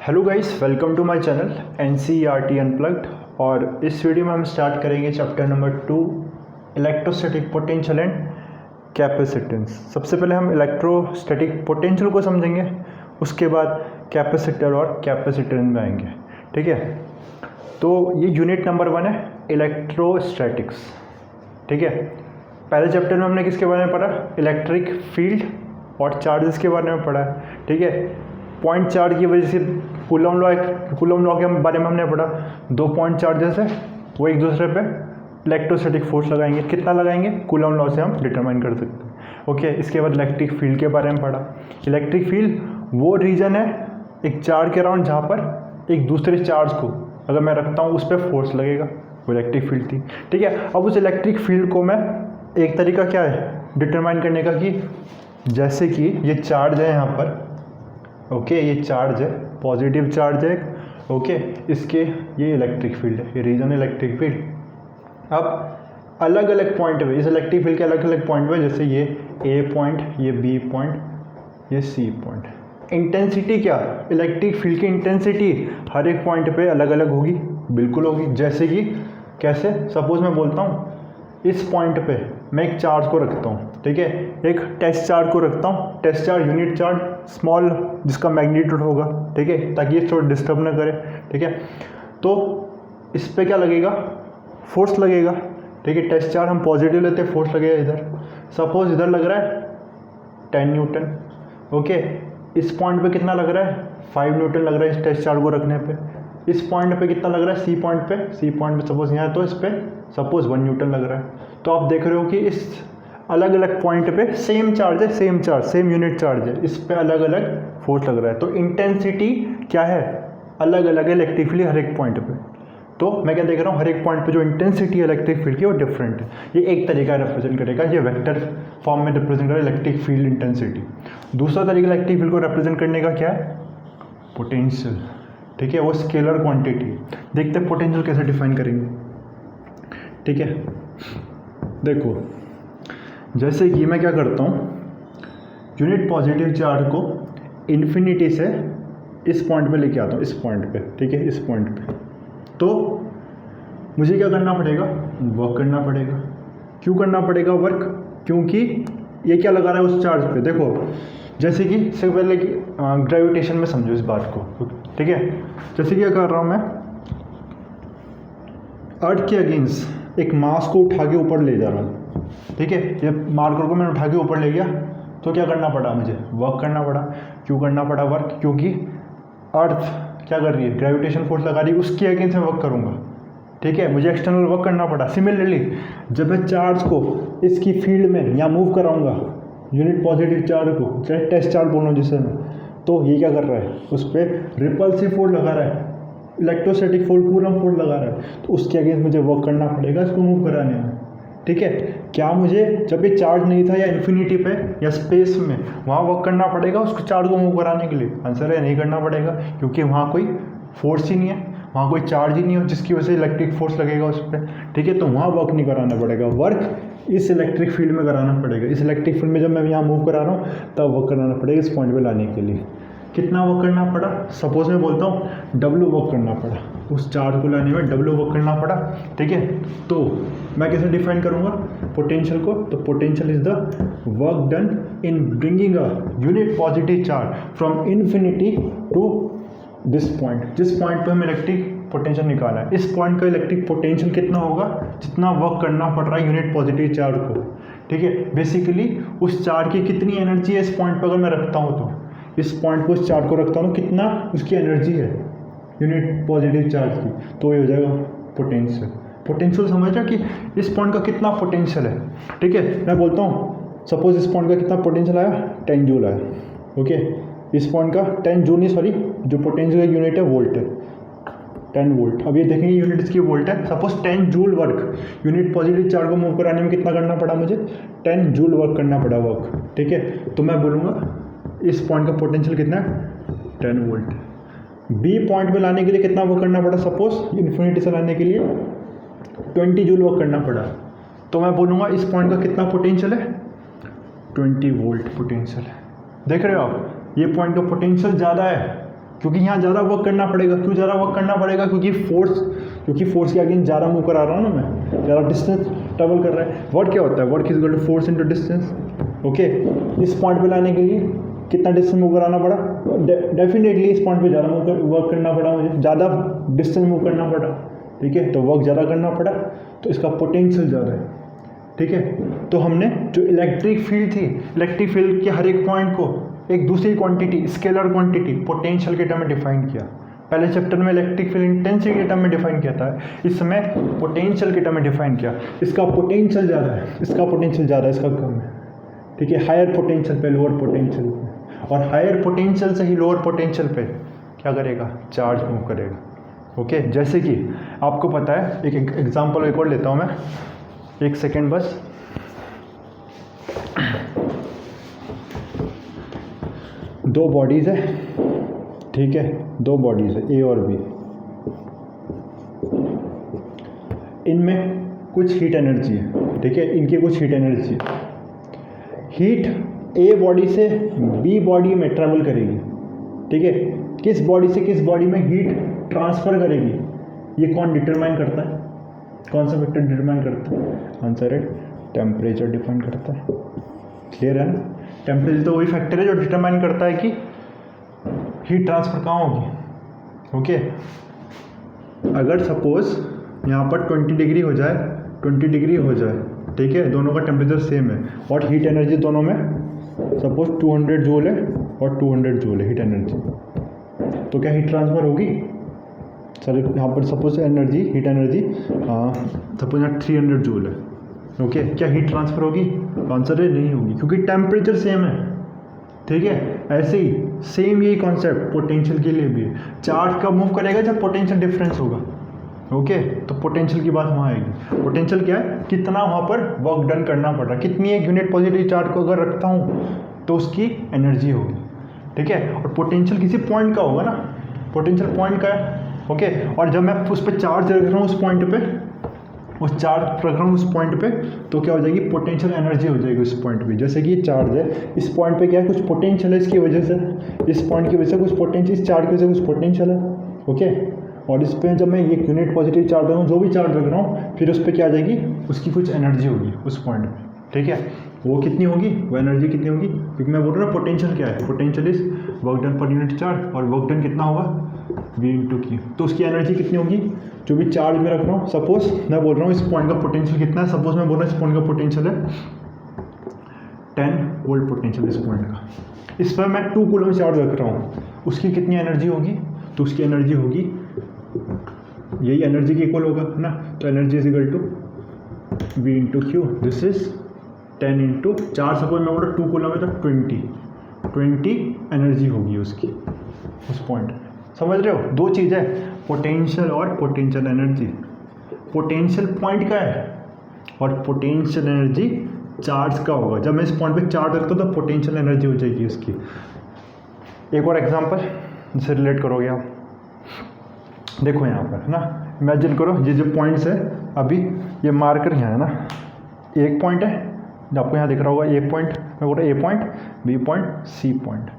Hello guys, welcome to my channel NCERT unplugged. और इस video में हम स्टार्ट करेंगे chapter number 2 electrostatic potential and capacitance. सबसे पहले हम इलेक्ट्रोस्टैटिक पोटेंशियल को समझेंगे, उसके बाद कैपेसिटर और कैपेसिटेंस में आएंगे। ठीक है, तो ये यूनिट नंबर 1 है इलेक्ट्रोस्टैटिक्स। ठीक है, पहले चैप्टर में हमने किसके बारे में पढ़ा? इलेक्ट्रिक फील्ड और चार्जेस के बारे में पढ़ा है। ठीक है, पॉइंट चार्ज की वजह से कूलम लॉ के बारे में हमने पढ़ा। 2 पॉइंट चार्जेस है, वो एक दूसरे पे इलेक्ट्रोस्टैटिक फोर्स लगाएंगे। कितना लगाएंगे? कूलम लॉ से हम डिटरमाइन कर सकते हैं। ओके, इसके बाद इलेक्ट्रिक फील्ड के बारे में पढ़ा। इलेक्ट्रिक फील्ड वो रीजन है एक चार्ज के अराउंड जहाँ पर एक दूसरे चार्ज को अगर मैं रखता हूँ उस पर फोर्स लगेगा, वो इलेक्ट्रिक फील्ड थी। ठीक है, अब उस इलेक्ट्रिक फील्ड को मैं एक तरीका क्या है डिटरमाइन करने का कि जैसे कि ये चार्ज है यहाँ पर, ओके, ये चार्ज है, पॉजिटिव चार्ज है, ओके, इसके ये इलेक्ट्रिक फील्ड है, ये रीजन इलेक्ट्रिक फील्ड। अब अलग अलग पॉइंट पे इस इलेक्ट्रिक फील्ड के अलग अलग पॉइंट पे, जैसे ये ए पॉइंट, ये बी पॉइंट, ये सी पॉइंट, इंटेंसिटी क्या, इलेक्ट्रिक फील्ड की इंटेंसिटी हर एक पॉइंट पे अलग अलग होगी, बिल्कुल होगी। जैसे कि कैसे? सपोज मैं बोलता हूँ इस पॉइंट पे मैं एक चार्ज को रखता हूँ, ठीक है, एक टेस्ट चार्ज को रखता हूँ, test charge unit charge small जिसका मैग्नीट्यूड होगा, ठीक है, ताकि ये थोड़ा डिस्टर्ब ना करे। ठीक है, तो इस पे क्या लगेगा? फोर्स लगेगा। ठीक है, टेस्ट चार्ज हम पॉजिटिव लेते हैं, फोर्स लगेगा इधर। सपोज इधर लग रहा है 10 न्यूटन, ओके, इस पॉइंट पे कितना लग रहा है? 5 न्यूटन लग रहा है इस टेस्ट चार्ज को रखने पे। इस पॉइंट पे कितना लग रहा है? सी पॉइंट पे सपोज यहाँ, तो इस पे सपोज 1 न्यूटन लग रहा है। तो आप देख रहे हो कि इस अलग अलग पॉइंट पे सेम चार्ज है, सेम यूनिट चार्ज है, इस पे अलग अलग फोर्स लग रहा है। तो इंटेंसिटी क्या है? अलग अलग है इलेक्ट्रिक फील्ड हर एक पॉइंट पे। तो मैं क्या देख रहा हूँ, हर एक पॉइंट पे जो इंटेंसिटी है इलेक्ट्रिक फील्ड की वो डिफरेंट है। ये एक तरीका रिप्रेजेंट करेगा, ये वेक्टर फॉर्म में रिप्रेजेंट करेगा इलेक्ट्रिक फील्ड इंटेंसिटी। दूसरा तरीका इलेक्ट्रिक फील्ड को रिप्रेजेंट करने का क्या है? पोटेंशियल। ठीक है, वो स्केलर क्वांटिटी। देखते हैं पोटेंशियल कैसे डिफाइन करेंगे। ठीक है, देखो, जैसे कि मैं क्या करता हूँ, यूनिट पॉजिटिव चार्ज को इन्फिनिटी से इस पॉइंट पे लेके आता हूँ, इस पॉइंट पे, ठीक है, इस पॉइंट पे। तो मुझे क्या करना पड़ेगा? वर्क करना पड़ेगा। क्यों करना पड़ेगा वर्क? क्योंकि ये क्या लगा रहा है उस चार्ज पे। देखो, जैसे कि इससे पहले ग्रेविटेशन में समझो इस बात को, ठीक है। जैसे क्या कर रहा हूँ मैं, अर्थ के अगेंस्ट एक मास को उठा के ऊपर ले जा रहा हूँ, ठीक है, ये मार्कर को मैंने उठा के ऊपर ले गया, तो क्या करना पड़ा मुझे? वर्क करना पड़ा। क्यों करना पड़ा वर्क? क्योंकि अर्थ क्या कर रही है? ग्रेविटेशन फोर्स लगा रही है, उसके अगेंस्ट मैं वर्क करूँगा। ठीक है, मुझे एक्सटर्नल वर्क करना पड़ा। सिमिलरली जब मैं चार्ज को इसकी फील्ड में या मूव कराऊंगा, यूनिट पॉजिटिव चार्ज को, चाहे टेस्ट चार्ज बोलूँ जिसे मैं, तो ये क्या कर रहा है? उस पर रिपल्सिव फोर्स लगा रहा है, इलेक्ट्रोस्टैटिक फोर्स, कूलम फोर्स लगा रहा है, तो उसके अगेंस्ट मुझे वर्क करना पड़ेगा इसको मूव कराने में। ठीक है, क्या मुझे जब ये चार्ज नहीं था या इन्फिनिटी पे या स्पेस में, वहाँ वर्क करना पड़ेगा उसको चार्ज को मूव कराने के लिए? आंसर है नहीं करना पड़ेगा, क्योंकि वहाँ कोई फोर्स ही नहीं है, वहाँ कोई चार्ज ही नहीं हो जिसकी वजह से इलेक्ट्रिक फोर्स लगेगा उस पर। ठीक है, तो वहाँ वर्क नहीं कराना पड़ेगा, वर्क इस इलेक्ट्रिक फील्ड में कराना पड़ेगा। इस इलेक्ट्रिक फील्ड में जब मैं यहाँ मूव करा रहा हूँ तब वर्क कराना पड़ेगा इस पॉइंट पर लाने के लिए। कितना वर्क करना पड़ा? सपोज मैं बोलता हूँ W वर्क करना पड़ा, उस चार्ज को लाने में W वर्क करना पड़ा। ठीक है, तो मैं कैसे डिफाइन करूँगा पोटेंशियल को? तो potential is the work done in bringing a unit positive charge from infinity to this point. जिस पॉइंट पे हमें इलेक्ट्रिक पोटेंशियल निकाला है, इस पॉइंट का इलेक्ट्रिक पोटेंशियल कितना होगा? जितना वर्क करना पड़ रहा है यूनिट पॉजिटिव चार्ज को। ठीक है, बेसिकली उस चार्ज की कितनी एनर्जी है इस पॉइंट पर अगर मैं रखता हूँ, तो इस पॉइंट को, इस चार्ज को रखता हूँ, कितना उसकी एनर्जी है यूनिट पॉजिटिव चार्ज की, तो ये हो जाएगा पोटेंशियल। पोटेंशियल समझ रहे कि इस पॉइंट का कितना पोटेंशियल है। ठीक है, मैं बोलता हूँ सपोज इस पॉइंट का कितना पोटेंशियल आया? 10 जूल आया। ओके, इस पॉइंट का 10 जूल नहीं, सॉरी, जो पोटेंशियल का यूनिट है वोल्ट है, 10 वोल्ट। अब ये देखेंगे यूनिट इसकी वोल्ट है। Suppose 10 joule work, unit positive charge को मूव कराने में कितना करना पड़ा मुझे? 10 जूल वर्क करना पड़ा वर्क। ठीक है, तो मैं बोलूँगा इस पॉइंट का पोटेंशियल कितना है? 10 वोल्ट। बी पॉइंट पे लाने के लिए कितना वर्क करना पड़ा? सपोज इन्फिनिटी से लाने के लिए 20 जूल वर्क करना पड़ा, तो मैं बोलूँगा इस पॉइंट का कितना पोटेंशियल है? 20 वोल्ट पोटेंशियल है। देख रहे हो आप, ये पॉइंट का पोटेंशियल ज़्यादा है क्योंकि यहाँ ज़्यादा वर्क करना पड़ेगा। क्यों ज़्यादा वर्क करना पड़ेगा? क्योंकि फोर्स के अगेंस्ट ज़्यादा मूव करा रहा हूँ ना मैं, ज़्यादा डिस्टेंस ट्रेवल कर रहा है। वर्क क्या होता है? Work is equal to force into distance. Okay, इस पॉइंट पे लाने के लिए कितना डिस्टेंस मूव कराना पड़ा? डेफिनेटली इस पॉइंट पे ज़्यादा वर्क करना पड़ा, मुझे ज़्यादा डिस्टेंस मूव करना पड़ा। ठीक है, तो वर्क ज़्यादा करना पड़ा, तो इसका पोटेंशियल ज़्यादा है। ठीक है, तो हमने जो इलेक्ट्रिक फील्ड थी, इलेक्ट्रिक फील्ड के हर एक पॉइंट को एक दूसरी क्वांटिटी, स्केलर क्वांटिटी, पोटेंशियल के टर्म में डिफाइन किया। पहले चैप्टर में इलेक्ट्रिक फील्ड इंटेंसिटी के टर्म में डिफाइन किया था, इस समय पोटेंशियल के टर्म में डिफाइन किया। इसका पोटेंशियल ज़्यादा है, इसका पोटेंशियल ज़्यादा है, इसका कम है। ठीक है, हायर पोटेंशियल पे लोअर पोटेंशियल पे, और हायर पोटेंशियल से ही लोअर पोटेंशियल पे क्या करेगा? चार्ज मूव करेगा। ओके, जैसे कि आपको पता है, एक एग्जाम्पल एक और लेता हूँ मैं, एक सेकेंड बस। दो बॉडीज़ है, ठीक है, दो बॉडीज़ है ए और बी। इनमें कुछ हीट एनर्जी है। ठीक है, इनकी कुछ हीट एनर्जी है। हीट ए बॉडी से बी बॉडी में ट्रेवल करेगी। ठीक है, किस बॉडी से किस बॉडी में हीट ट्रांसफ़र करेगी, ये कौन डिटरमाइन करता है? कौन सा फैक्टर डिटरमाइन करता है? आंसर है टेम्परेचर डिफाइन करता है। क्लियर है ना? टेम्परेचर तो वही फैक्टर है जो डिटरमाइन करता है कि हीट ट्रांसफ़र कहाँ होगी। ओके, अगर सपोज यहाँ पर 20 डिग्री हो जाए, 20 डिग्री हो जाए, ठीक है, दोनों का टेम्परेचर सेम है और हीट एनर्जी दोनों में सपोज 200 जूल है और 200 जूल है हीट एनर्जी, तो क्या हीट ट्रांसफ़र होगी? सर यहाँ पर suppose energy, heat energy suppose यहाँ 300 जूल है। ओके, क्या हीट ट्रांसफ़र होगी? आंसर है नहीं होगी, क्योंकि टेम्परेचर सेम है। ठीक है, ऐसे ही सेम यही कॉन्सेप्ट पोटेंशियल के लिए भी है। चार्ज कब मूव करेगा? जब पोटेंशियल डिफरेंस होगा। ओके, तो पोटेंशियल की बात वहाँ आएगी। पोटेंशियल क्या है? कितना वहाँ पर वर्क डन करना पड़ रहा है, कितनी एक यूनिट पॉजिटिव चार्ज को अगर रखता हूँ तो उसकी एनर्जी होगी। ठीक है, और पोटेंशियल किसी पॉइंट का होगा ना, पोटेंशियल पॉइंट का है। ओके, और जब मैं उस पर चार्ज रख रहा हूँ उस पॉइंट पे, उस चार्ज रख रहा हूँ उस पॉइंट पे, तो क्या हो जाएगी? पोटेंशियल एनर्जी हो जाएगी उस पॉइंट पे। जैसे कि ये चार्ज है, इस पॉइंट पे क्या है? कुछ पोटेंशियल है इसकी वजह से, इस पॉइंट की वजह से कुछ पोटेंशियल, इस चार्ज की वजह से कुछ पोटेंशियल है। ओके, और इस पर जब मैं ये यूनिट पॉजिटिव चार्ज रख रहा हूँ, जो भी चार्ज रख रहा हूँ, फिर उस पर क्या आ जाएगी? उसकी कुछ एनर्जी होगी उस पॉइंट पर। ठीक है, वो कितनी होगी? वो एनर्जी कितनी होगी? क्योंकि मैं बोल रहा हूँ पोटेंशियल क्या है? Potential is work done per unit charge, और वर्क डन कितना होगा? V into Q. तो उसकी एनर्जी कितनी होगी? जो भी चार्ज में रख रहा हूँ, सपोज मैं बोल रहा हूँ इस पॉइंट का पोटेंशियल कितना है, सपोज मैं बोल रहा हूँ इस पॉइंट का पोटेंशियल है 10 वोल्ट पोटेंशियल इस पॉइंट का। इस पर मैं 2 कूलम चार्ज रख रहा हूँ, उसकी कितनी एनर्जी होगी? तो उसकी एनर्जी होगी, यही एनर्जी की इक्वल होगा ना, तो energy is equal to V into q. This is 10 into charge, suppose मैं बोल रहा हूँ 2 कूलम है तो 20 एनर्जी होगी उसकी उस पॉइंट। समझ रहे हो? दो चीज़ है, पोटेंशियल और पोटेंशियल एनर्जी। पोटेंशियल पॉइंट का है और पोटेंशियल एनर्जी चार्ज का होगा। जब मैं इस पॉइंट पे चार्ज रखता हूँ तो पोटेंशियल एनर्जी हो जाएगी उसकी। एक और एग्जांपल जिससे रिलेट करोगे आप, देखो यहाँ पर है ना, इमेजिन करो ये जो पॉइंट्स है, अभी ये मार्कर यहाँ है ना, एक पॉइंट है जो आपको यहाँ दिख रहा होगा, एक पॉइंट, मैं बोल रहा हूँ A point, B point, C point.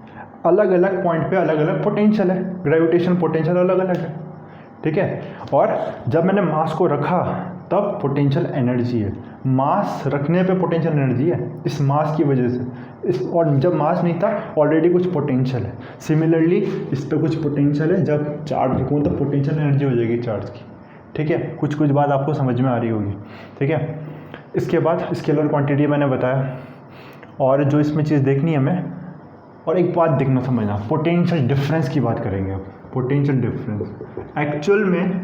अलग अलग पॉइंट पे अलग अलग पोटेंशियल है, ग्रेविटेशन पोटेंशियल अलग अलग है। ठीक है, और जब मैंने मास को रखा तब पोटेंशियल एनर्जी है, मास रखने पे पोटेंशियल एनर्जी है इस मास की वजह से, इस, और जब मास नहीं था ऑलरेडी कुछ पोटेंशियल है। सिमिलरली इस पे कुछ पोटेंशियल है, जब चार्ज रखूँ तो पोटेंशियल एनर्जी हो जाएगी चार्ज की। ठीक है, कुछ बात आपको समझ में आ रही होगी। ठीक है, इसके बाद स्केलर क्वांटिटी मैंने बताया, और जो इसमें चीज़ देखनी है हमें, और एक बात देखना समझना, पोटेंशियल डिफरेंस की बात करेंगे अब। पोटेंशियल डिफरेंस एक्चुअल में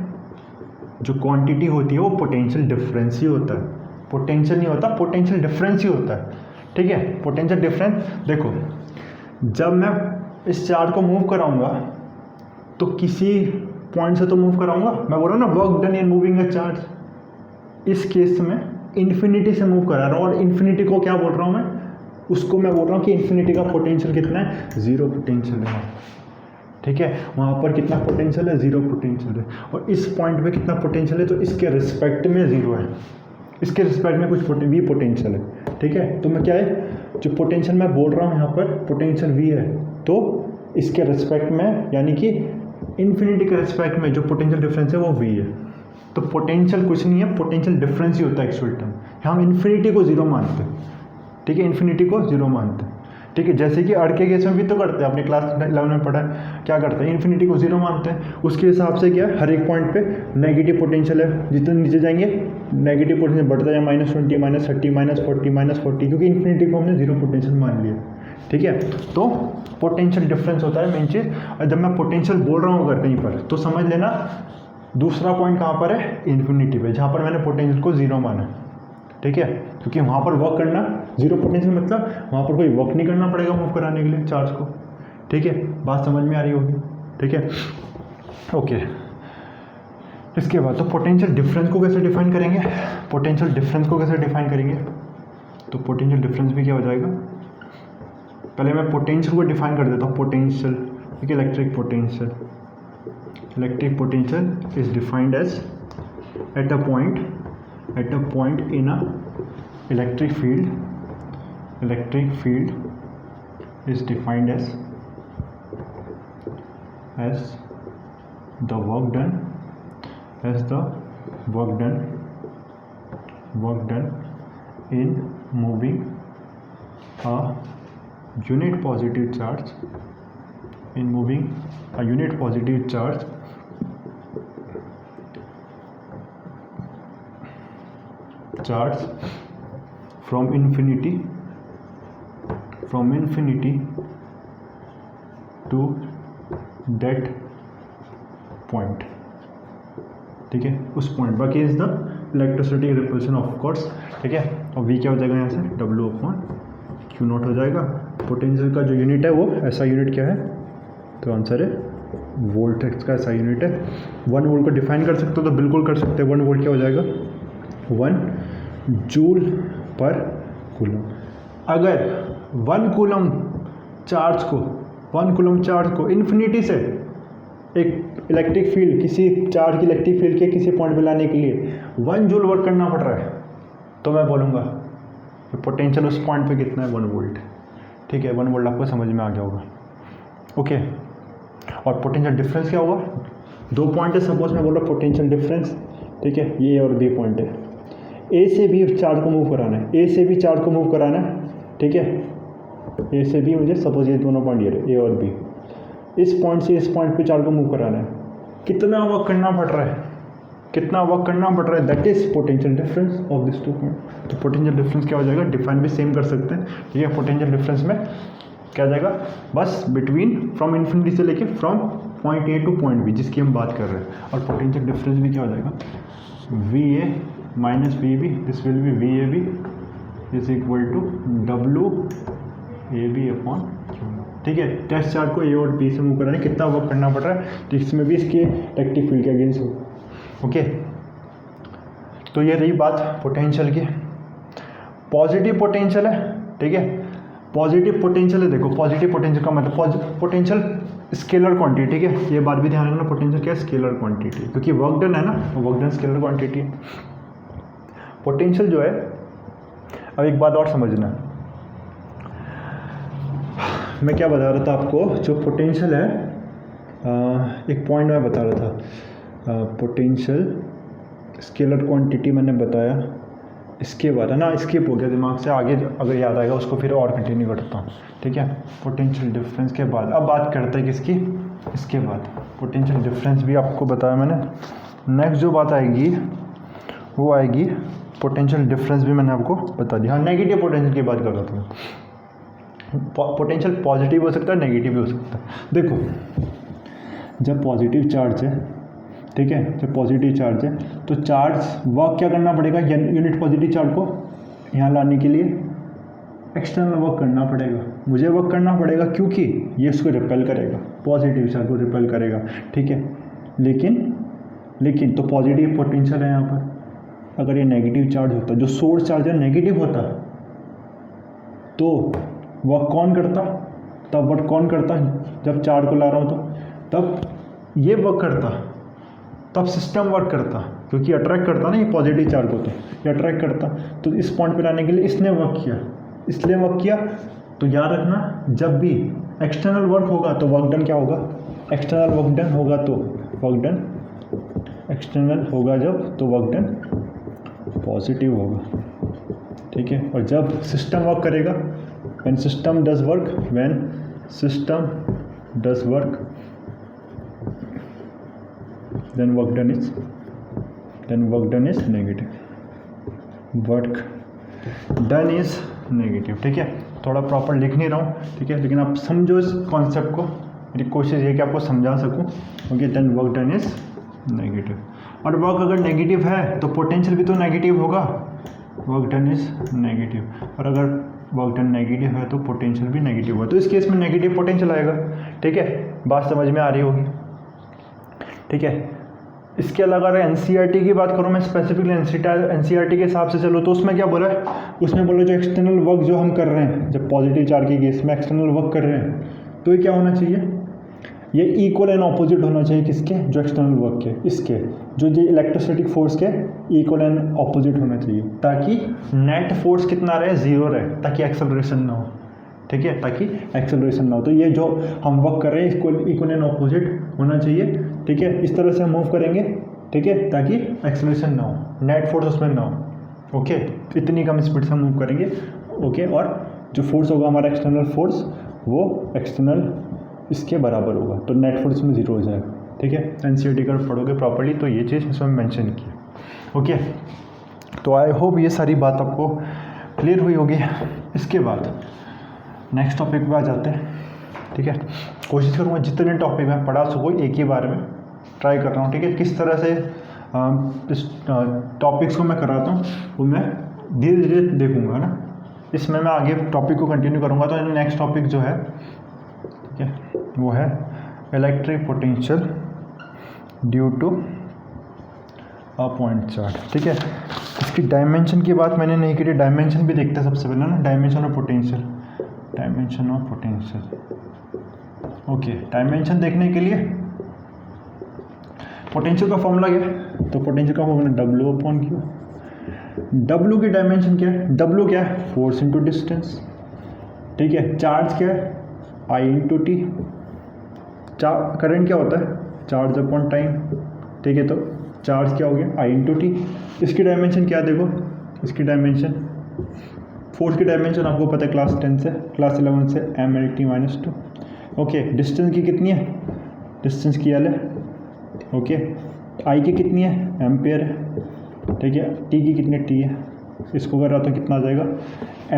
जो क्वांटिटी होती है वो पोटेंशियल डिफरेंस ही होता है, पोटेंशियल नहीं होता, पोटेंशियल डिफरेंस ही होता है। ठीक है, पोटेंशियल डिफरेंस देखो, जब मैं इस चार्ज को मूव कराऊंगा तो किसी पॉइंट से तो मूव कराऊंगा, मैं बोल रहा हूँ ना work done in moving a charge. इस केस में इन्फिनिटी से मूव करा रहा हूँ, और इन्फिनिटी को क्या बोल रहा हूँ मैं? उसको मैं बोल रहा हूँ कि इन्फिनिटी का पोटेंशियल कितना है? 0 पोटेंशियल है। ठीक है, वहाँ पर कितना पोटेंशियल है? 0 पोटेंशियल है। और इस पॉइंट पे कितना पोटेंशियल है? तो इसके रिस्पेक्ट में 0 है, इसके रिस्पेक्ट में कुछ वी पोटेंशियल है। ठीक है, तो मैं क्या है, जो पोटेंशियल मैं बोल रहा हूँ यहाँ पर पोटेंशियल वी है, तो इसके रिस्पेक्ट में, यानी कि इन्फिनिटी के रिस्पेक्ट में जो पोटेंशियल डिफरेंस है वो v है। तो पोटेंशियल कुछ नहीं है, पोटेंशियल डिफरेंस ही होता है एक्चुअल टाइम। हम इन्फिनिटी को जीरो मानते हैं, ठीक है, इन्फिनिटी को जीरो मानते हैं, ठीक है। जैसे कि अर्थ के केस में भी तो करते हैं, अपने क्लास 11 में पढ़ा है, क्या करते हैं, इन्फिनिटी को जीरो मानते हैं। उसके हिसाब से क्या है, हर एक पॉइंट पे नेगेटिव पोटेंशियल है, जितने नीचे जाएंगे नेगेटिव पोटेंशियल बढ़ता है, -20 -30 -40 क्योंकि इन्फिनिटी को हमने जीरो पोटेंशियल मान लिया, ठीक है। तो पोटेंशियल डिफरेंस होता है मेन चीज़। और जब मैं पोटेंशियल बोल रहा हूँ अगर कहीं पर, तो समझ लेना दूसरा पॉइंट कहाँ पर है, इन्फिनिटी पे, जहाँ पर मैंने पोटेंशियल को जीरो माना, ठीक है। क्योंकि वहाँ पर वर्क करना, जीरो पोटेंशियल मतलब वहाँ पर कोई वर्क नहीं करना पड़ेगा मूव कराने के लिए चार्ज को, ठीक है। बात समझ में आ रही होगी, ठीक है, ओके। इसके बाद तो पोटेंशियल डिफरेंस को कैसे डिफाइन करेंगे, पोटेंशियल डिफरेंस को कैसे डिफाइन करेंगे, तो पोटेंशियल डिफरेंस भी क्या हो जाएगा, पहले मैं पोटेंशियल को डिफाइन कर देता हूँ। पोटेंशियल, ठीक है, electric potential is defined as at a point in a electric field is defined as the work done in moving a unit positive charge from infinity to that point, ठीक है, उस point बाकी is the electrostatic repulsion of course, ठीक है। और v क्या हो जाएगा यहाँ से, W/Q0 हो जाएगा। पोटेंशियल का जो यूनिट है वो ऐसा यूनिट क्या है, तो आंसर है वोल्ट, का ऐसा यूनिट है। 1 वोल्ट को डिफाइन कर सकते हो, तो बिल्कुल कर सकते हैं। 1 वोल्ट क्या हो जाएगा, 1 जूल पर कूलम। अगर 1 कूलम चार्ज को इन्फिनिटी से एक इलेक्ट्रिक फील्ड, किसी चार्ज की इलेक्ट्रिक फील्ड के किसी पॉइंट पे लाने के लिए 1 जूल वर्क करना पड़ रहा है, तो मैं बोलूँगा कि पोटेंशियल उस पॉइंट पे कितना है, 1 वोल्ट, ठीक है। 1 वोल्ट आपको समझ में आ गया होगा, ओके। और पोटेंशियल डिफरेंस क्या होगा, 2 पॉइंट है, सपोज मैं बोल रहा हूँ पोटेंशियल डिफरेंस, ठीक है, ये और बी पॉइंट है। ए से भी चार्ज को मूव कराना है, ठीक है, ए से बी, मुझे सपोज ये दोनों पॉइंट ये रहे, ए और बी, इस पॉइंट से इस पॉइंट पे चार्ज को मूव कराना है। कितना वर्क करना पड़ रहा है, that is potential difference of this 2 point. तो पोटेंशियल डिफरेंस क्या हो जाएगा, डिफाइन भी सेम कर सकते हैं, ठीक है। पोटेंशियल डिफरेंस में क्या जाएगा, बस बिटवीन, फ्रॉम इन्फिनिटी से लेके from point A to point B, जिसकी हम बात कर रहे हैं। और पोटेंशियल डिफरेंस भी क्या हो जाएगा, VA minus VB, this will be VAB is equal to WAB upon Q0, ठीक है। टेस्ट चार्ज को ए और बी से मूव कराने कितना वर्क करना पड़ रहा है, तो इसमें भी इसके इलेक्ट्रिक फील्ड के अगेंस्ट हो, ओके। तो ये रही बात पोटेंशियल की। पॉजिटिव पोटेंशियल है, ठीक है, पॉजिटिव पोटेंशियल है, देखो पॉजिटिव पोटेंशियल का मतलब पोटेंशियल स्केलर क्वांटिटी, ठीक है। ये बात भी ध्यान रखना, पोटेंशियल क्या है, स्केलर क्वांटिटी, क्योंकि वर्क डन है ना, वर्क डन स्केलर क्वांटिटी है। पोटेंशियल जो है, अब एक बात और समझना, मैं क्या बता रहा था आपको, जो पोटेंशियल है, एक पॉइंट मैं बता रहा था, पोटेंशियल स्केलर क्वांटिटी मैंने बताया, इसके बाद है ना, स्किप हो गया दिमाग से, आगे अगर याद आएगा उसको फिर और कंटिन्यू करता हूँ, ठीक है। पोटेंशियल डिफरेंस के बाद अब बात करते हैं किसकी, इसके बाद पोटेंशियल डिफरेंस भी आपको बताया मैंने। नेक्स्ट जो बात आएगी वो आएगी पोटेंशियल डिफरेंस, भी मैंने आपको बता दिया। हाँ, नेगेटिव पोटेंशियल की बात कर रहा था। पोटेंशियल पॉजिटिव हो सकता है, नेगेटिव भी हो सकता है। देखो, जब पॉजिटिव चार्ज है, ठीक है, जब पॉजिटिव चार्ज है तो चार्ज वर्क क्या करना पड़ेगा, यूनिट पॉजिटिव चार्ज को यहाँ लाने के लिए एक्सटर्नल वर्क करना पड़ेगा, मुझे वर्क करना पड़ेगा, क्योंकि ये इसको रिपेल करेगा, पॉजिटिव चार्ज को रिपेल करेगा, ठीक है। लेकिन तो पॉजिटिव पोटेंशियल है यहाँ पर। अगर ये नेगेटिव चार्ज होता, जो सोर्स चार्ज है नेगेटिव होता, तो वर्क कौन करता, जब चार्ज को ला रहा हूँ तो तब ये वर्क करता, तब सिस्टम वर्क करता, क्योंकि अट्रैक्ट करता ना ये पॉजिटिव चार्ज को, तो ये अट्रैक्ट करता। तो इस पॉइंट पे लाने के लिए इसने वर्क किया, इसलिए वर्क किया। तो याद रखना, जब भी एक्सटर्नल वर्क होगा तो वर्क डन क्या होगा, एक्सटर्नल वर्क डन होगा तो वर्क डन, एक्सटर्नल होगा जब तो वर्क डन पॉजिटिव होगा, ठीक है। और जब सिस्टम वर्क करेगा, when system does work, when system does work then work done is negative, work done is negative, ठीक है। थोड़ा प्रॉपर लिख नहीं रहा हूँ, ठीक है, लेकिन आप समझो इस कॉन्सेप्ट को, मेरी कोशिश ये कि आपको समझा सकूँ। Okay, then work done is negative. और वर्क अगर नेगेटिव है तो पोटेंशियल भी तो नेगेटिव होगा, वर्क डन इज नेगेटिव। और अगर वर्क डन नेगेटिव है तो पोटेंशियल भी नेगेटिव होगा, तो इस केस में नेगेटिव पोटेंशियल आएगा, ठीक है। बात समझ में आ रही होगी, ठीक है। इसके अलावा अगर एनसीईआरटी की बात करूँ मैं, स्पेसिफिकली एनसीईआरटी के हिसाब से चलो तो उसमें क्या बोला है, उसमें बोला जो एक्सटर्नल वर्क जो हम कर रहे हैं, जब पॉजिटिव चार्ज के केस में एक्सटर्नल वर्क कर रहे हैं तो ये क्या होना चाहिए, ये इक्वल एंड ऑपोजिट होना चाहिए किसके, जो एक्सटर्नल वर्क के, इसके जो इलेक्ट्रोस्टैटिक फोर्स के इक्वल एंड ऑपोजिट होना चाहिए, ताकि नेट फोर्स कितना रहे, जीरो रहे, ताकि एक्सेलरेशन ना हो, ठीक है, ताकि एक्सेलरेशन ना हो। तो ये जो हम वर्क कर रहे हैं इक्वल एंड ऑपोजिट होना चाहिए, ठीक है। इस तरह से हम मूव करेंगे, ठीक है, ताकि एक्सेलरेशन ना हो, नेट फोर्स उसमें ना हो, ओके। इतनी कम स्पीड से मूव करेंगे, ओके। और जो फोर्स होगा हमारा एक्सटर्नल फोर्स, वो एक्सटर्नल इसके बराबर होगा, तो नेट फोर्स में जीरो हो जाएगा, ठीक है। एनसीईआरटी का पढ़ोगे प्रॉपर्ली तो ये चीज़ इसमें मेंशन की, ओके। तो आई होप ये सारी बात आपको क्लियर हुई होगी। इसके बाद नेक्स्ट टॉपिक पे आ जाते हैं, ठीक है। कोशिश करूँगा जितने टॉपिक मैं पढ़ा सकूँ एक ही बार में ट्राई कर रहा हूँ, ठीक है। किस तरह से इस टॉपिक्स को मैं कराता हूँ वो मैं धीरे धीरे देखूँगा ना, इसमें मैं आगे टॉपिक को कंटिन्यू करूँगा। तो नेक्स्ट टॉपिक जो है, ठीक है, वो है electric potential due to a point charge, ठीक है। इसकी डायमेंशन की बात मैंने नहीं की, डायमेंशन भी देखते हैं सबसे पहले ना, dimension of potential, dimension of potential, okay. Dimension देखने के लिए पोटेंशियल का फॉर्मूला क्या है, तो पोटेंशियल का फॉर्मूला W/Q। W की डायमेंशन क्या है, W क्या है, फोर्स इंटू डिस्टेंस, ठीक है। चार्ज क्या है, I/T। करंट क्या होता है, चार्ज अपॉन टाइम, ठीक है। तो चार्ज क्या हो गया, I/T। इसकी डायमेंशन क्या देखो, इसकी डायमेंशन, फोर्स की डायमेंशन आपको पता है क्लास 10 से, क्लास 11 से, mL/T-2, ओके। डिस्टेंस की कितनी है, डिस्टेंस की L है, ओके। आई की कितनी है, एम्पेयर है, ठीक है। टी की कितनी T है, इसको कर रहा तो कितना आ जाएगा,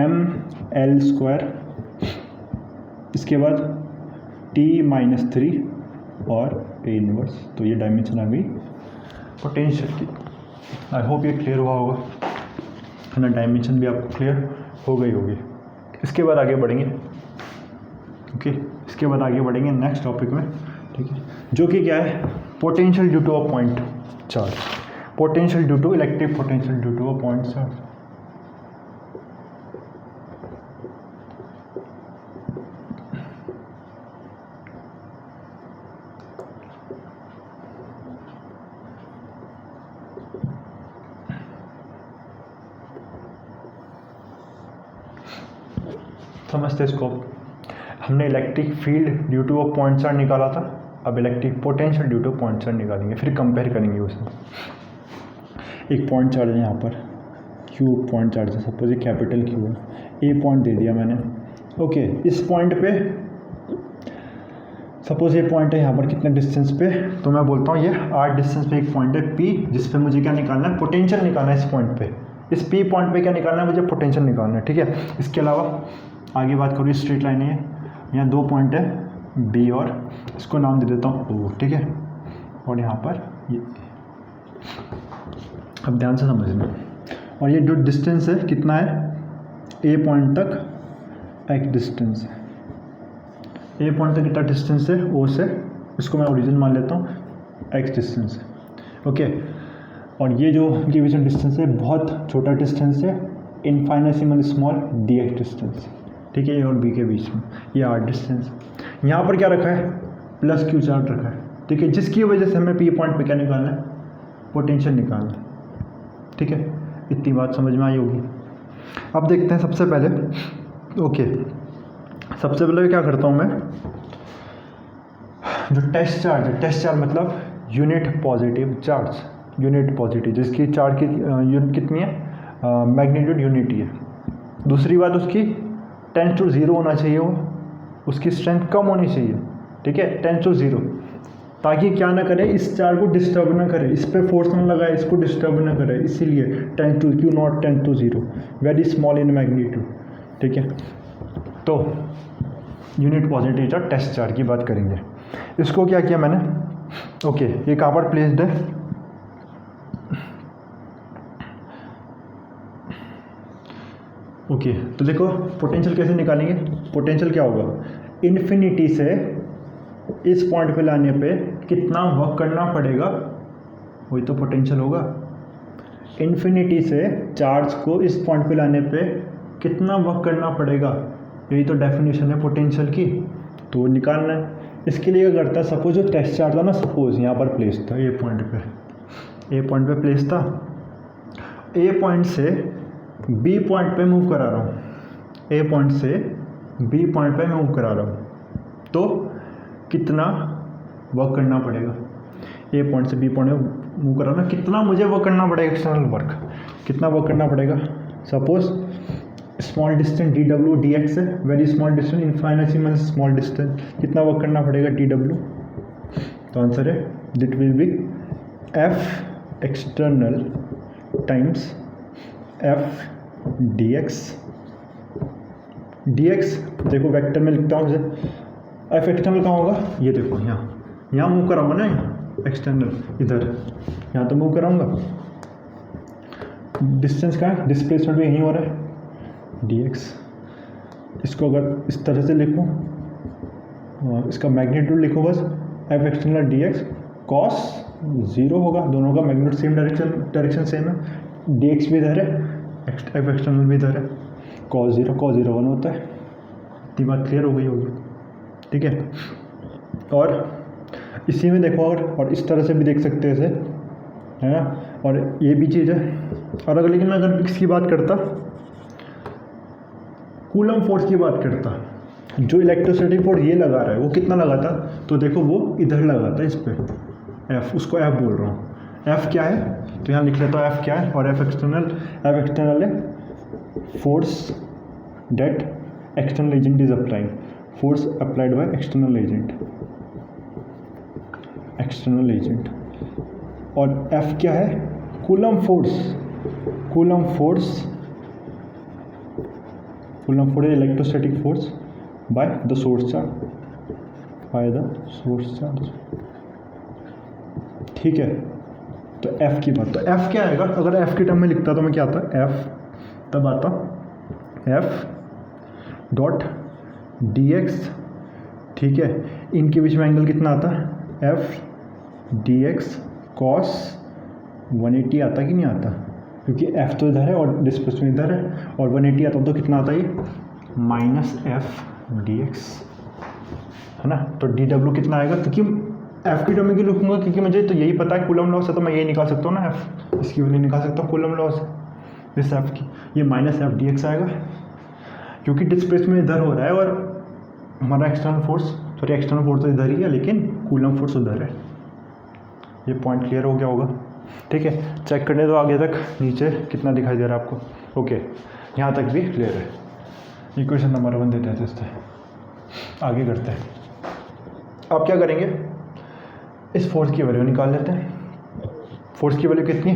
mL², इसके बाद T-3 और A इनवर्स। तो ये डायमेंशन आ गई पोटेंशियल की। आई होप ये क्लियर हुआ होगा, है ना। डायमेंशन भी आपको क्लियर हो गई होगी। इसके बाद आगे बढ़ेंगे, ओके। इसके बाद आगे बढ़ेंगे नेक्स्ट टॉपिक में, ठीक है, जो कि क्या है, potential due to a point charge, potential due to electric potential due to a point charge. समझते इसको, हमने electric field due to a point charge निकाला था, अब electric potential due to point charge निकालेंगे, फिर कंपेयर करेंगे उसे। एक पॉइंट चार्ज है यहाँ पर, क्यू पॉइंट चार्ज है, सपोज ये कैपिटल क्यू है, ए पॉइंट दे दिया मैंने, ओके। इस पॉइंट पे सपोज ये पॉइंट है यहाँ पर कितने डिस्टेंस पे, तो मैं बोलता हूँ ये r डिस्टेंस पे एक पॉइंट है P, जिस पे मुझे क्या निकालना है, पोटेंशियल निकालना है। इस पॉइंट पे, इस P पॉइंट पे क्या निकालना है, मुझे पोटेंशियल निकालना है, ठीक है। इसके अलावा आगे बात करूँ, स्ट्रेट लाइन है, यहाँ दो पॉइंट है B और इसको नाम दे देता हूँ O, ठीक है। और यहाँ पर ये, अब ध्यान से समझना, और ये जो डिस्टेंस है कितना है, A पॉइंट तक एक डिस्टेंस है, ए पॉइंट तक कितना डिस्टेंस है ओ से, इसको मैं ओरिजिन मान लेता हूँ, एक्स डिस्टेंस है, ओके। और ये जो इनके बीच में डिस्टेंस है बहुत छोटा डिस्टेंस है, इनफाइनेसिमल स्मॉल डी एक्स डिस्टेंस, ठीक है। ए और बी के बीच में ये आर डिस्टेंस। यहाँ पर क्या रखा है, प्लस क्यू चार्ज रखा है, ठीक है, जिसकी वजह से हमें पी पॉइंट पे क्या निकालना है, पोटेंशियल निकालना है, ठीक है। इतनी बात समझ में आई होगी। अब देखते हैं सबसे पहले, ओके, सबसे पहले क्या करता हूँ मैं, जो टेस्ट चार्ज मतलब unit positive charge, unit positive जिसकी चार्ज की यूनिट कितनी है, मैग्नीट्यूड यूनिट ही है। दूसरी बात उसकी 10 to 0 होना चाहिए, वो उसकी स्ट्रेंथ कम होनी चाहिए, ठीक है, 10 to 0, ताकि क्या ना करे, इस चार्ज को डिस्टर्ब ना करे, इस पर फोर्स ना लगाए, इसको डिस्टर्ब ना करे, इसीलिए 10 to 0 very small in magnitude, ठीक है। तो unit positive charge test charge की बात करेंगे। इसको क्या किया मैंने, ओके, ये कहाँ पर प्लेस्ड है, ओके, तो देखो पोटेंशियल कैसे निकालेंगे। पोटेंशियल क्या होगा, इन्फिनिटी से इस पॉइंट पे लाने पे कितना वर्क करना पड़ेगा, वही तो पोटेंशियल होगा। इन्फिनिटी से चार्ज को इस पॉइंट पे लाने पे कितना वर्क करना पड़ेगा, यही तो डेफिनेशन है पोटेंशियल की, तो निकालना है। इसके लिए क्या करता है, सपोज जो टेस्ट चार्ज था ना, सपोज यहाँ पर प्लेस था, ए पॉइंट पे प्लेस था, ए पॉइंट से बी पॉइंट पे मूव करा रहा हूँ, ए पॉइंट से बी पॉइंट पे मूव करा रहा हूँ, तो कितना वर्क करना पड़ेगा, ए पॉइंट से बी पॉइंट में मूव करा रहा, कितना मुझे वर्क करना पड़ेगा, एक्सटर्नल वर्क कितना वर्क करना पड़ेगा। सपोज स्मॉल डिस्टेंस डी डब्ल्यू डी एक्स है, very small distance, infinitesimal small distance, कितना वर्क करना पड़ेगा डी डब्ल्यू, तो आंसर है that will be F external times F d x. देखो वेक्टर में लिखता हूँ इसे, एफ एक्सटर्नल कहाँ होगा, ये देखो यहाँ मूव कराऊंगा ना, यहाँ एक्सटर्नल इधर, यहाँ तो मूव कराऊंगा, डिस्टेंस कहाँ है, डिस्प्लेसमेंट भी यहीं हो रहा है, dx। इसको अगर इस तरह से लिखूँ, इसका मैग्नीट्यूड लिखो बस, एफ एक्सटर्नल dx cos 0 होगा, दोनों का मैग्नीट्यूड सेम डायरेक्शन सेम है, dx भी इधर है, एफ एक्सटर्नल भी इधर है, cos 0 1 होता है। इतनी बात क्लियर हो गई होगी, ठीक है। और इसी में देखो अगर, और इस तरह से भी देख सकते हैं इसे, है ना, और ये भी चीज़ है। और अगर लेकिन अगर इसकी बात करता, कूलम फोर्स की बात करता, जो इलेक्ट्रोस्टैटिक फोर्स ये लगा रहा है वो कितना लगाता, तो देखो वो इधर लगाता है इस पर, एफ, उसको एफ बोल रहा हूँ। एफ क्या है, तो यहाँ लिख लेता हूँ एफ क्या है, और एफ एक्सटर्नल है force that external agent is applying, force applied by external agent. और एफ क्या है, coulomb force electrostatic force by the source charge, ठीक है। तो एफ की बात, तो एफ क्या आएगा, अगर एफ की टर्म में लिखता तो मैं क्या आता, एफ तब आता एफ डॉट डी एक्स, ठीक है, इनके बीच में एंगल कितना आता, एफ डी एक्स कॉस 180 आता कि नहीं आता, क्योंकि एफ तो इधर है और डिस्प्लेसमेंट इधर है, और 180 आता तो कितना आता ये, माइनस एफ डी एक्स, है ना। तो डी डब्ल्यू कितना आएगा, क्योंकि एफ की टर्म में क्यों लिखूंगा, क्योंकि मुझे तो यही पता है कूलम लॉस है, तो मैं ये निकाल सकता हूँ ना, एफ इसकी वैल्यू निकाल सकता हूँ कूलम लॉस इस एफ की, ये माइनस एफ डी एक्स आएगा, क्योंकि डिस्प्लेसमेंट इधर हो रहा है और हमारा एक्सटर्नल फोर्स तो इधर ही है, लेकिन कूलम फोर्स उधर है। ये पॉइंट क्लियर हो गया होगा, ठीक है। चेक करने दो आगे तक, नीचे कितना दिखाई दे रहा है आपको, ओके, यहाँ तक भी क्लियर है। इक्वेशन नंबर 1 देते हैं, इससे आगे करते हैं। आप क्या करेंगे, इस फोर्स की वैल्यू निकाल लेते हैं। फोर्स की वैल्यू कितनी,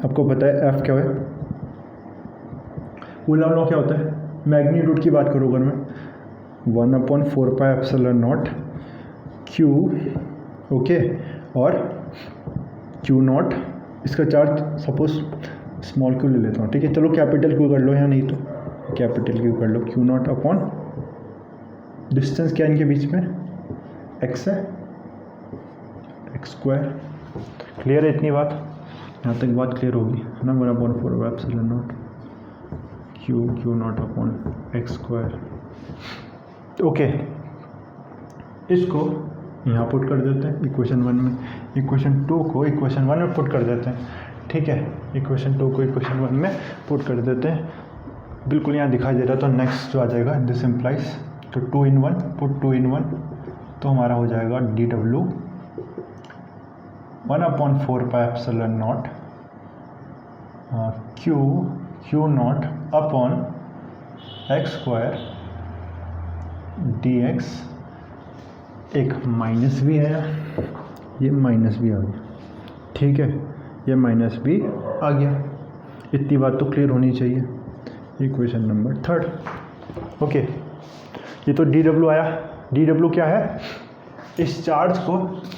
आपको पता है एफ क्या है, कूलम लॉ क्या होता है, मैग्नीट्यूड की बात करूँ अगर मैं 1/4πε0 क्यू, ओके, और Q0, इसका चार्ज सपोज स्मॉल क्यू ले लेता हूँ, ठीक है, चलो कैपिटल क्यू कर लो, या नहीं तो कैपिटल क्यू कर लो, Q0 अपॉन डिस्टेंस क्या इनके बीच में, x है, x²। क्लियर है इतनी बात, यहाँ तक बात क्लियर होगी, है ना। 1/4πε0 Q0 अपॉन x², ओके। इसको यहाँ पुट कर देते हैं इक्वेशन 1 में, इक्वेशन 2 को इक्वेशन 1 में पुट कर देते हैं, ठीक है। इक्वेशन 2 को इक्वेशन 1 में पुट कर देते हैं, बिल्कुल यहाँ दिखाई दे रहा है। तो नेक्स्ट जो आ जाएगा दिस इम्प्लाइज, तो 2 in 1 पुट 2 in 1, तो हमारा हो जाएगा dw 1/4 pi epsilon not q not upon x square dx। एक माइनस भी है, ये माइनस भी आ गया, ठीक है, ये माइनस भी आ गया। इतनी बात तो क्लियर होनी चाहिए। Equation number 3। ओके, ये तो dw आया। dw क्या है? इस चार्ज को,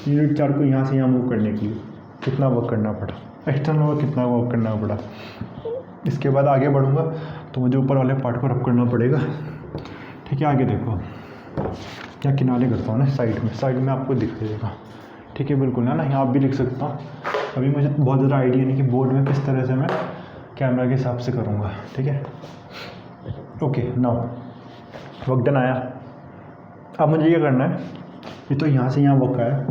यूनिट चार्ज को यहाँ से यहाँ मूव करने के लिए कितना वर्क करना पड़ा, एक्सटर्नल वर्क कितना वर्क करना पड़ा। इसके बाद आगे बढ़ूँगा तो मुझे ऊपर वाले पार्ट को रब करना पड़ेगा, ठीक है। आगे देखो, क्या किनारे करता हूँ ना साइड में आपको दिख जाएगा, ठीक है, बिल्कुल है ना। यहाँ आप भी लिख सकता हूँ। अभी मुझे बहुत ज़्यादा आइडिया नहीं कि बोर्ड में किस तरह से मैं कैमरा के हिसाब से करूँगा, ठीक है। ओके, नाउ वर्क डन आया। अब मुझे ये करना है, ये तो यहाँ से यहाँ वर्क आया,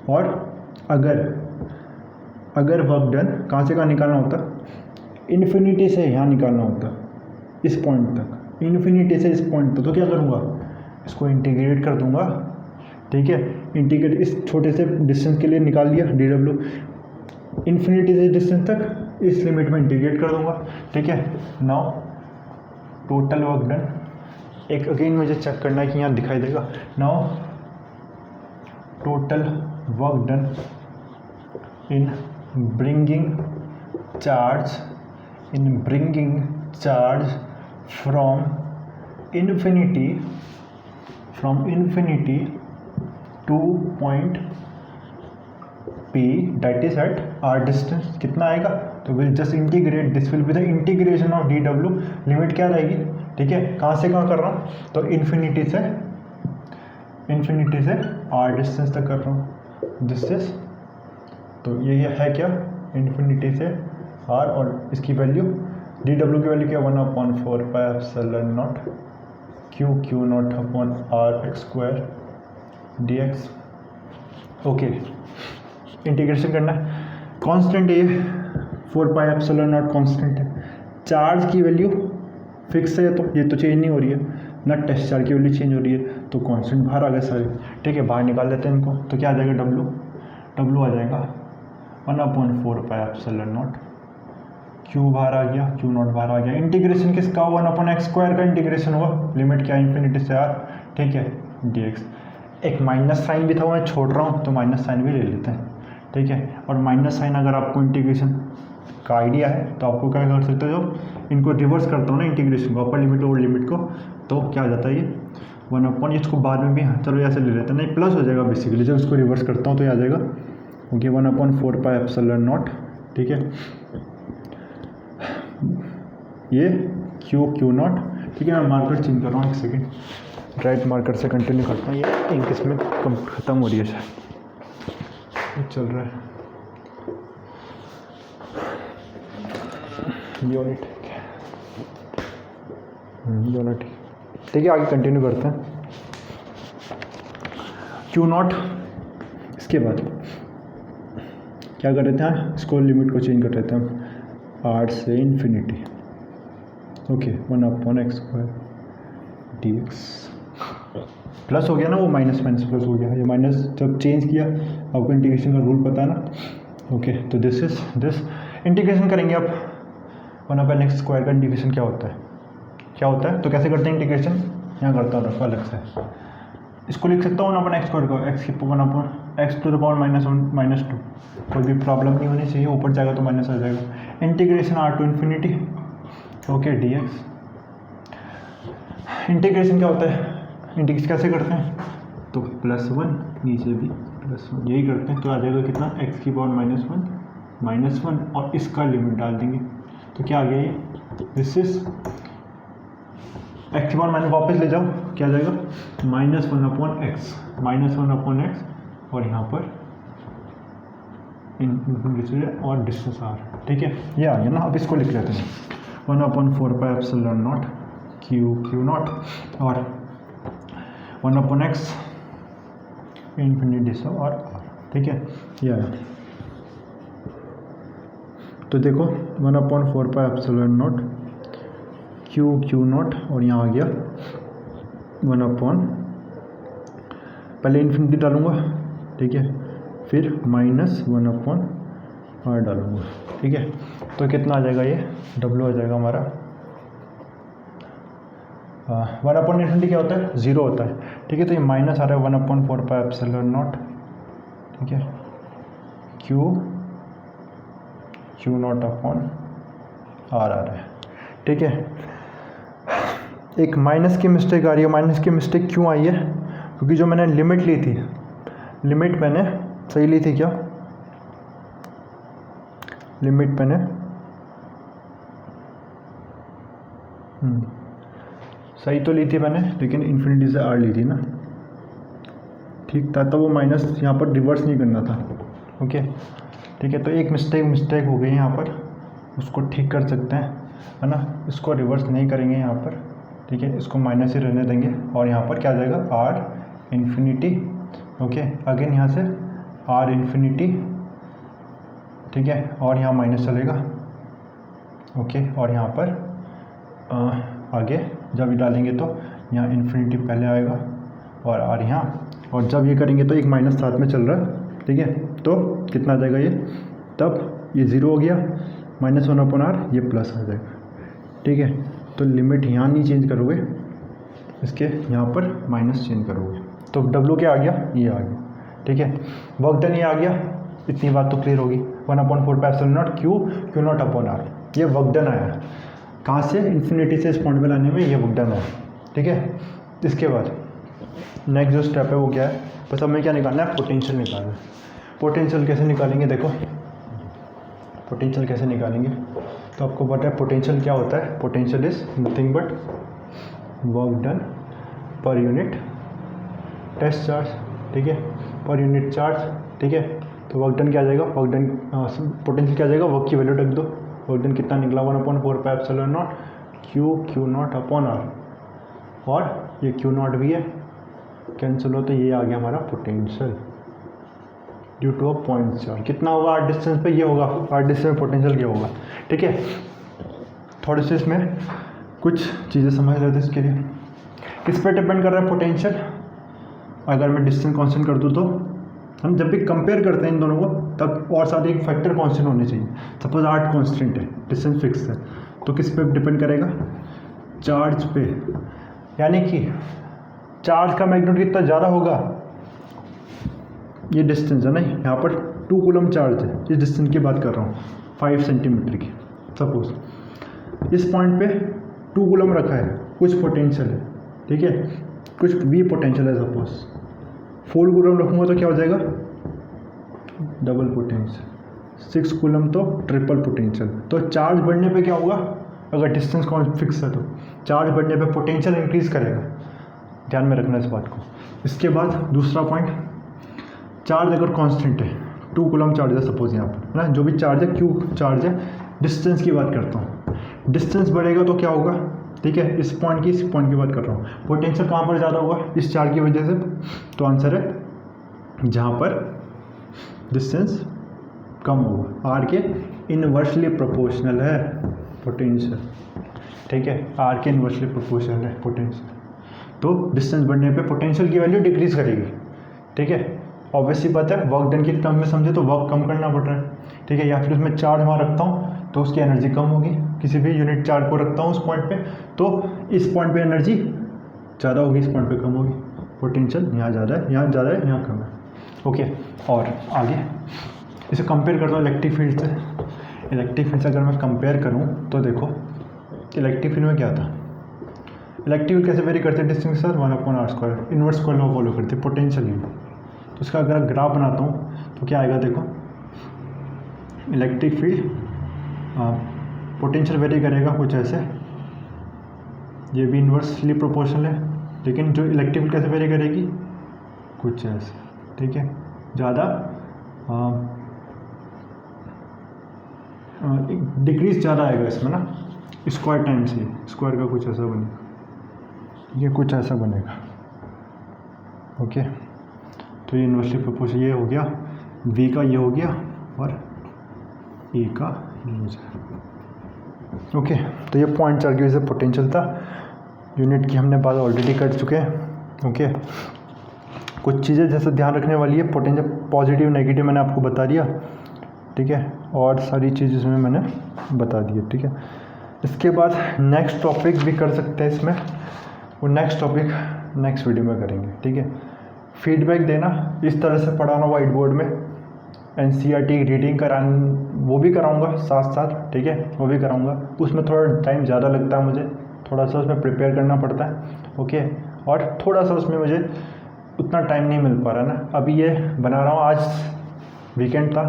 और अगर वर्क डन कहाँ से कहाँ निकालना होता, इन्फिनिटी से यहाँ निकालना होता, इस पॉइंट तक, इन्फिनिटी से इस पॉइंट तक। तो क्या करूँगा, इसको इंटीग्रेट कर दूँगा, ठीक है। इंटीग्रेट इस छोटे से डिस्टेंस के लिए निकाल लिया dw, इन्फिनिटी से डिस्टेंस तक इस लिमिट में इंटीग्रेट कर दूँगा, ठीक है। Now total work done. एक अगेन मुझे चेक करना है कि यहाँ दिखाई देगा। Now total work done in bringing charge from infinity two point P that is at r distance. कितना आएगा, तो will just integrate, this will be the integration of dw। Limit क्या रहेगी, ठीक है, कहाँ से कहाँ कर रहा हूँ, तो इन्फिनिटी से r डिस्टेंस तक कर रहा हूँ, डिस्टेंस। तो ये है क्या, इन्फिनिटी से r, और इसकी वैल्यू dw की वैल्यू क्या, 1/4 pi epsilon not q not upon r x square dx। Okay, integration करना है। कांस्टेंट ये 4 पाई एप्सिलॉन नॉट कांस्टेंट है। चार्ज की वैल्यू फिक्स है, तो ये तो चेंज नहीं हो रही है ना, टेस्ट चार्ज की वैल्यू चेंज हो रही है, तो कांस्टेंट बाहर आ गए सारे, ठीक है। बाहर निकाल लेते हैं इनको, तो क्या आ जाएगा, w आ जाएगा 1/4 पाई एप्सिलॉन नॉट, q बाहर आ गया, q नॉट बाहर आ गया। इंटीग्रेशन किसका, 1/x स्क्वायर का इंटीग्रेशन हुआ, लिमिट क्या, इन्फिनिटी से r, ठीक है, dx। एक माइनस साइन भी था, मैं छोड़ रहा हूँ, तो माइनस साइन भी ले लेते हैं, ठीक है। और माइनस साइन अगर आपको इंटीग्रेशन का आइडिया है तो आपको क्या कर सकते हो, जो इनको रिवर्स करता हूँ ना इंटीग्रेशन को, अपर लिमिट लोअर लिमिट को, तो क्या आ जाता है ये 1/, इसको बाद में भी चलो ऐसे ले लेते हैं, नहीं प्लस हो जाएगा बेसिकली, जब इसको रिवर्स करता हूँ तो ये आ जाएगा, ओके, 1/4 पाई एप्सिलॉन नॉट, ठीक है। ये q नॉट, ठीक है। मैं मार्कर चेंज कर रहा हूँ, एक सेकेंड, राइट मार्कर से कंटिन्यू करता हूँ। ये इंक इसमें ख़त्म हो रही है शायद, चल रहा है यूनिट, यूनिट, ठीक है। आगे कंटिन्यू करते हैं। q नॉट, इसके बाद क्या कर रहे थे, इसको लिमिट को चेंज कर रहे थे हम, r से infinity, okay, 1/x square dx। Plus हो गया ना, वो माइनस प्लस हो गया, ये माइनस जब चेंज किया, आपको इंटीग्रेशन का रूल पता है ना, ओके। तो दिस इंटीग्रेशन करेंगे अब, 1/x स्क्वायर का इंटीग्रेशन क्या होता है, तो कैसे करते हैं इंटीग्रेशन, यहाँ करता हूँ अलग से, इसको लिख सकता हूँ 1/x स्क्वायर को, x टू द पावर -1 -2, कोई भी प्रॉब्लम नहीं होनी चाहिए, ऊपर जाएगा तो माइनस आ जाएगा। Integration r to infinity, okay, dx। Integration क्या होता है, इंटीग्रेशन कैसे करते हैं, तो +1, नीचे भी +1, यही करते हैं, तो आ जाएगा कितना, x की पावर -1, और इसका लिमिट डाल देंगे, तो क्या आ गया ये, दिस इज x की पावर वापस ले जाओ, क्या आ जाएगा, -1/x, और यहाँ पर और डिस्टेंस r, ठीक है, ये आ गया ना। अब इसको लिख लेते हैं, 1/4 pi epsilon not q not, और 1/x इन्फिनिटी से और r, ठीक है, ये आया। तो देखो 1/4 pi epsilon not Q not, और यहाँ आ गया 1/, पहले इन्फिनिटी डालूँगा, ठीक है, फिर -1/r डालूँगा, ठीक है। तो कितना आ जाएगा, ये W आ जाएगा हमारा। 1/∞ क्या होता है, 0 होता है, ठीक है। तो ये माइनस आ रहा है 1/4πε0, ठीक है, Q0/r आ रहा है, ठीक है। एक माइनस की मिस्टेक आ रही है। माइनस की मिस्टेक क्यों आई है, क्योंकि जो मैंने लिमिट ली थी, लिमिट मैंने सही ली थी क्या, लिमिट मैंने सही तो ली थी मैंने, लेकिन इन्फिनिटी से आर ली थी ना, ठीक था। तो वो माइनस यहाँ पर रिवर्स नहीं करना था, ओके, ठीक है। तो एक मिस्टेक हो गई यहाँ पर, उसको ठीक कर सकते हैं, है ना। इसको रिवर्स नहीं करेंगे यहाँ पर, ठीक है, इसको माइनस ही रहने देंगे, और यहाँ पर क्या आ जाएगा, आर इन्फिनिटी, ओके। अगेन यहाँ से आर इन्फिनिटी, ठीक है, और यहाँ माइनस चलेगा, ओके। और यहाँ पर आगे जब डालेंगे तो यहाँ इन्फिनिटी पहले आएगा और आर यहाँ, और जब ये करेंगे तो एक माइनस साथ में चल रहा है, ठीक है। तो कितना आ जाएगा ये, तब ये 0 हो गया, -1/r, ये प्लस आ जाएगा, ठीक है। तो लिमिट यहाँ नहीं चेंज करोगे, इसके यहाँ पर माइनस चेंज करोगे, तो W क्या आ गया, ये आ गया, ठीक है। वर्क डन ये आ गया, इतनी बात तो क्लियर होगी। 1/4πε0 Q0/r, ये वर्क डन आया। कहाँ से, इन्फिनिटी से इस पॉइंट पे लाने में ये वर्क डन है, ठीक है। इसके बाद नेक्स्ट जो स्टेप है वो क्या है, बस हमें क्या निकालना है, पोटेंशियल निकालना है। पोटेंशियल कैसे निकालेंगे, देखो पोटेंशियल कैसे निकालेंगे, तो आपको पता है पोटेंशियल क्या होता है। Potential is nothing but work done per unit test charge, ठीक है, पर यूनिट चार्ज, ठीक है। तो वर्क डन क्या आ जाएगा, वर्क डन पोटेंशियल क्या आ जाएगा, वर्क की वैल्यू रख दो। वर्क डन कितना निकला, 1/4πε0 Q0/r, और ये Q0 भी है, कैंसिल हो, तो ये आ गया हमारा potential due to a point charge. कितना होगा, आर डिस्टेंस पे ये होगा, आर डिस्टेंस में पोटेंशियल क्या होगा, ठीक है। थोड़ी सी इसमें कुछ चीज़ें समझ लेते हैं। इसके लिए किस पे डिपेंड कर रहा है पोटेंशियल, अगर मैं डिस्टेंस कांस्टेंट कर दूँ तो हम जब भी कंपेयर करते हैं इन दोनों को, तब और साथ एक फैक्टर कांस्टेंट होने चाहिए। सपोज आर कांस्टेंट है, डिस्टेंस फिक्स है, तो किस पे डिपेंड करेगा, चार्ज पे, यानी कि चार्ज का मैग्नीट्यूड कितना ज़्यादा होगा, ये डिस्टेंस है ना, यहाँ पर 2 कूलम चार्ज है, इस डिस्टेंस की बात कर रहा हूँ 5 सेंटीमीटर की। सपोज इस पॉइंट पे 2 कूलम रखा है, कुछ पोटेंशियल है, ठीक है, कुछ V पोटेंशियल है। सपोज 4 कूलम रखूँगा तो क्या हो जाएगा, डबल पोटेंशियल, 6 कूलम तो ट्रिपल पोटेंशियल। तो चार्ज बढ़ने पे क्या होगा, अगर डिस्टेंस फिक्स है तो चार्ज बढ़ने पे पोटेंशियल इंक्रीज़ करेगा, ध्यान में रखना इस बात को। इसके बाद दूसरा पॉइंट, चार्ज अगर कांस्टेंट है, 2 कूलम चार्ज है सपोज यहाँ पर, है ना, जो भी चार्ज है Q चार्ज है, डिस्टेंस की बात करता हूँ, डिस्टेंस बढ़ेगा तो क्या होगा, ठीक है, इस पॉइंट की बात कर रहा हूँ, पोटेंशियल कहाँ पर ज़्यादा होगा, इस चार्ज की वजह से। तो आंसर है जहाँ पर डिस्टेंस कम होगा, आर के इनवर्सली प्रोपोर्शनल है पोटेंशियल, ठीक है, आर के इनवर्सली प्रोपोर्शनल है पोटेंशियल। तो डिस्टेंस बढ़ने पे पोटेंशियल की वैल्यू डिक्रीज करेगी, ठीक है। ऑब्वियसली बात है, वर्क डन के टर्म में समझे तो वर्क कम करना पड़ रहा है, ठीक है, या फिर उसमें चार्ज वहाँ रखता हूँ तो उसकी एनर्जी कम होगी। किसी भी यूनिट चार्ज को रखता हूँ उस पॉइंट पे, तो इस पॉइंट पे एनर्जी ज़्यादा होगी, इस पॉइंट पे कम होगी। पोटेंशियल यहाँ ज़्यादा है, यहाँ ज़्यादा है, यहाँ कम है, ओके। और आगे इसे कंपेयर करता हूँ इलेक्ट्रिक फील्ड से। इलेक्ट्रिक फील्ड से अगर मैं कंपेयर करूँ तो देखो इलेक्ट्रिक फील्ड में क्या था, इलेक्ट्रिक फील्ड कैसे वेरी करते हैं, डिस्टेंस सर 1/r², इन्वर्स को लॉ फॉलो करते हैं पोटेंशियल। तो उसका अगर ग्राफ बनाता हूँ तो क्या आएगा, देखो इलेक्ट्रिक फील्ड पोटेंशियल वेरी करेगा कुछ ऐसे, ये भी इन्वर्सली प्रोपोर्शनल है, लेकिन जो इलेक्ट्रिक फील्ड कैसे वेरी करेगी, कुछ ऐसे, ठीक है, ज़्यादा डिक्रीज ज़्यादा आएगा इसमें ना, स्क्वायर टाइम से, स्क्वायर का कुछ ऐसा बनेगा, ये कुछ ऐसा बनेगा, ओके। तो ये इन्वर्सली प्रोपोर्शनल ये हो गया, V का ये हो गया, और A का ये हो जाएगा, ओके, तो ये पॉइंट चार्ज की वजह से पोटेंशियल था। यूनिट की हमने बात ऑलरेडी कर चुके हैं। ओके, कुछ चीज़ें जैसे ध्यान रखने वाली है, पोटेंशियल पॉजिटिव नेगेटिव मैंने आपको बता दिया, ठीक है, और सारी चीज़ इसमें मैंने बता दी है, ठीक है। इसके बाद नेक्स्ट टॉपिक भी कर सकते हैं इसमें, वो नेक्स्ट टॉपिक नेक्स्ट वीडियो में करेंगे, ठीक है। फीडबैक देना, इस तरह से पढ़ाना वाइट बोर्ड में, एनसीईआरटी रीडिंग कराना वो भी कराऊंगा साथ साथ, ठीक है, वो भी कराऊंगा। उसमें थोड़ा टाइम ज़्यादा लगता है मुझे, थोड़ा सा उसमें प्रिपेयर करना पड़ता है, ओके, और थोड़ा सा उसमें मुझे उतना टाइम नहीं मिल पा रहा ना। अभी ये बना रहा हूँ, आज वीकेंड था,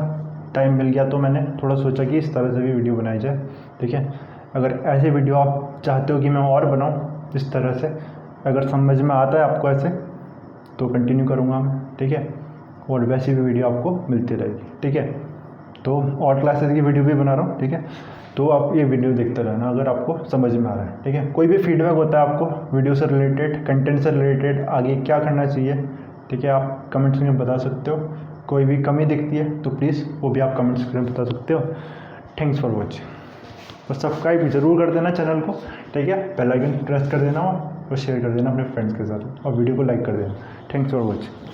टाइम मिल गया तो मैंने थोड़ा सोचा कि इस तरह से भी वीडियो बनाई जाए, ठीक है। अगर ऐसे वीडियो आप चाहते हो कि मैं और बनाऊँ इस तरह से, अगर समझ में आता है आपको ऐसे, तो कंटिन्यू करूँगा मैं, ठीक है, और वैसी भी वीडियो आपको मिलती रहेगी, ठीक है। तो और क्लासेस की वीडियो भी बना रहा हूँ, ठीक है, तो आप ये वीडियो देखते रहना अगर आपको समझ में आ रहा है, ठीक है। कोई भी फीडबैक होता है आपको वीडियो से रिलेटेड, कंटेंट से रिलेटेड, आगे क्या करना चाहिए, ठीक है, आप कमेंट्स में बता सकते हो। कोई भी कमी दिखती है तो प्लीज़ वो भी आप कमेंट्स में बता सकते हो। Thanks for watching. और सब्सक्राइब ज़रूर कर देना चैनल को, ठीक है, बेल आइकन प्रेस कर देना और शेयर कर देना अपने फ्रेंड्स के साथ, और वीडियो को लाइक कर देना। Thanks for watching.